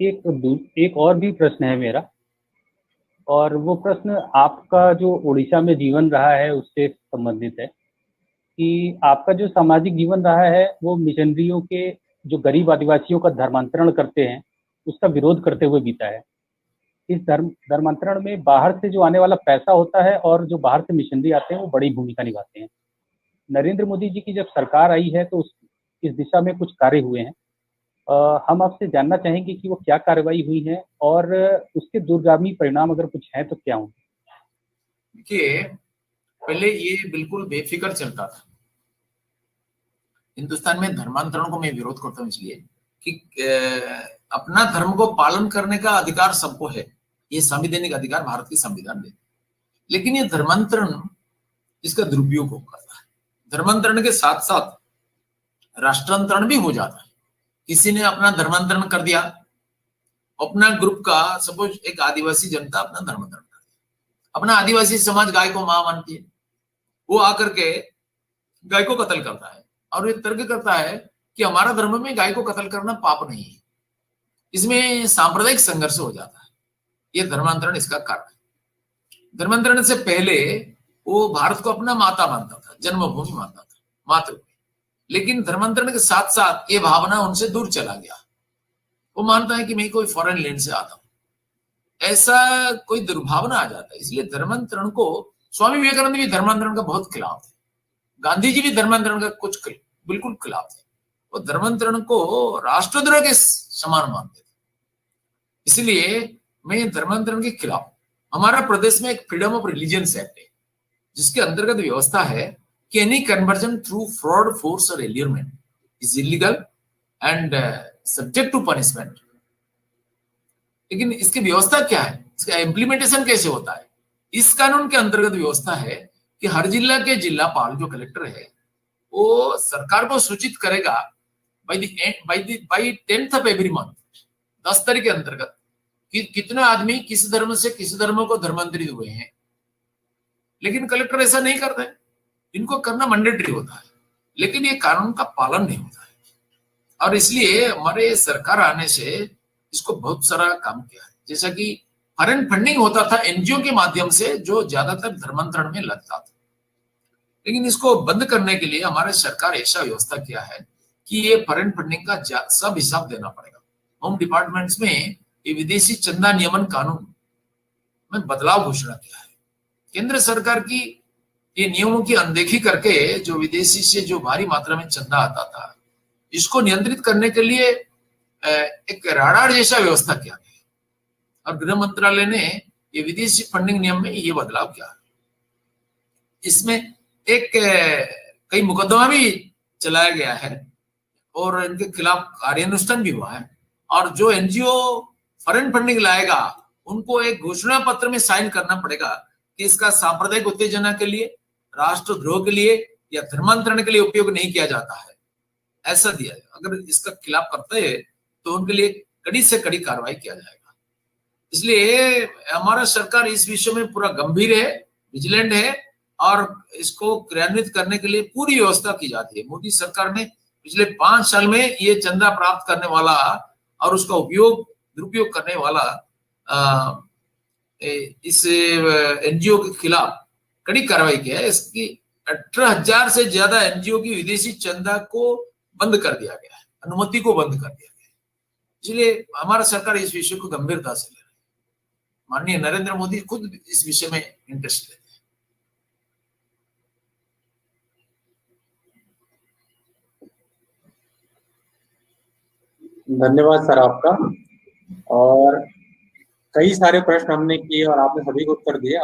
एक और भी प्रश्न है मेरा, और वो प्रश्न आपका जो उड़ीसा में जीवन रहा है उससे संबंधित है कि आपका जो सामाजिक जीवन रहा है वो मिशनरियों के, जो गरीब आदिवासियों का धर्मांतरण करते हैं, उसका विरोध करते हुए बीता है। इस धर्मांतरण में बाहर से जो आने वाला पैसा होता है और जो बाहर से मिशनरी आते हैं वो बड़ी भूमिका निभाते हैं। नरेंद्र मोदी जी की जब सरकार आई है तो इस दिशा में कुछ कार्य हुए हैं। हम आपसे जानना चाहेंगे कि वो क्या कार्रवाई हुई है और उसके दूरगामी परिणाम अगर कुछ हैं तो क्या होंगे? देखिए, पहले ये बिल्कुल बेफिक्र चलता था। हिंदुस्तान में धर्मांतरण को मैं विरोध करता हूँ इसलिए कि अपना धर्म को पालन करने का अधिकार सबको है, ये संवैधानिक अधिकार भारत की संविधान देती है। लेकिन ये धर्मांतरण इसका दुरुपयोग करता है। धर्मांतरण के साथ साथ राष्ट्रांतरण भी हो जाता है। किसी ने अपना धर्मांतरण कर दिया, अपना ग्रुप का, सपोज एक आदिवासी जनता अपना धर्मांतरण कर दिया, अपना आदिवासी समाज गाय को मां मानती है, वो आकर के गाय को कत्ल करता है और ये तर्क करता है कि हमारा धर्म में गाय को कत्ल करना पाप नहीं है। इसमें सांप्रदायिक संघर्ष हो जाता है। ये धर्मांतरण इसका कारण है। धर्मांतरण से पहले वो भारत को अपना माता मानता था, जन्मभूमि मानता था, मातृभूमि। लेकिन धर्मांतरण के साथ साथ ये भावना उनसे दूर चला गया। वो मानता है कि मैं कोई फॉरेन लैंड से आता हूं, ऐसा कोई दुर्भावना आ जाता है। इसलिए धर्मांतरण को, स्वामी विवेकानंद भी धर्मांतरण का बहुत खिलाफ थे, गांधी जी भी धर्मांतरण का कुछ बिल्कुल खिलाफ थे। वो धर्मांतरण को राष्ट्रद्रोह के समान मानते थे। इसलिए मैं धर्मांतरण के खिलाफ। हमारा प्रदेश में एक फ्रीडम ऑफ रिलीजियंस एक्ट है, जिसके अंतर्गत व्यवस्था है कि any conversion through fraud, force और allurement is illegal and subject to punishment. लेकिन इसकी व्यवस्था क्या है, इसका इम्प्लीमेंटेशन कैसे होता है? इस कानून के अंतर्गत व्यवस्था है कि हर जिला के जिलापाल, जो कलेक्टर है, वो सरकार को सूचित करेगा by 10th of every month, 10 तारीख के अंतर्गत, कि कितने आदमी किस धर्म से किस धर्म को धर्मांतरित हुए हैं। लेकिन कलेक्टर ऐसा नहीं करते, इनको करना मैंडेटरी होता है, लेकिन ये कानून का पालन नहीं होता है। और इसलिए हमारे सरकार आने से इसको बहुत सारा काम किया है। जैसा कि फॉरेन फंडिंग होता था एनजीओ के माध्यम से, जो ज्यादातर धर्मांतरण में लगता था। लेकिन इसको बंद करने के लिए हमारे सरकार ऐसा व्यवस्था किया है कि ये फॉरेन फंडिंग का सब हिसाब देना पड़ेगा। होम डिपार्टमेंट्स में ये विदेशी चंदा नियमन कानून में बदलाव घोषणा किया है। केंद्र सरकार की ये नियमों की अनदेखी करके जो विदेशी से जो भारी मात्रा में चंदा आता था, इसको नियंत्रित करने के लिए एक राडार जैसा व्यवस्था किया गया और गृह मंत्रालय ने ये विदेशी फंडिंग नियम में ये बदलाव किया। इसमें एक कई मुकदमा भी चलाया गया है और इनके खिलाफ कार्यानुष्ठान भी हुआ है। और जो एनजीओ फॉरेन फंडिंग लाएगा, उनको एक घोषणा पत्र में साइन करना पड़ेगा कि इसका सांप्रदायिक उत्तेजना के लिए, राष्ट्रद्रोह के लिए या धर्मांतरण के लिए उपयोग नहीं किया जाता है, ऐसा दिया है। अगर इसका खिलाफ करते हैं तो उनके लिए कड़ी से कड़ी कार्रवाई किया जाएगा। इसलिए हमारा सरकार इस विषय में पूरा गंभीर है, विजिलेंट है और इसको क्रियान्वित करने के लिए पूरी व्यवस्था की जाती है। मोदी सरकार ने पिछले 5 साल में ये चंदा प्राप्त करने वाला और उसका दुरुपयोग करने वाला इस एनजीओ के खिलाफ कड़ी कार्रवाई किया है। इसकी 18,000 से ज्यादा एनजीओ की विदेशी चंदा को बंद कर दिया गया है, अनुमति को बंद कर दिया गया है। इसलिए हमारा सरकार इस विषय को गंभीरता से ले रही है। माननीय नरेंद्र मोदी खुद इस विषय में इंटरेस्ट लेते हैं। धन्यवाद सर आपका। और कई सारे प्रश्न हमने किए और आपने सभी को उत्तर दिए।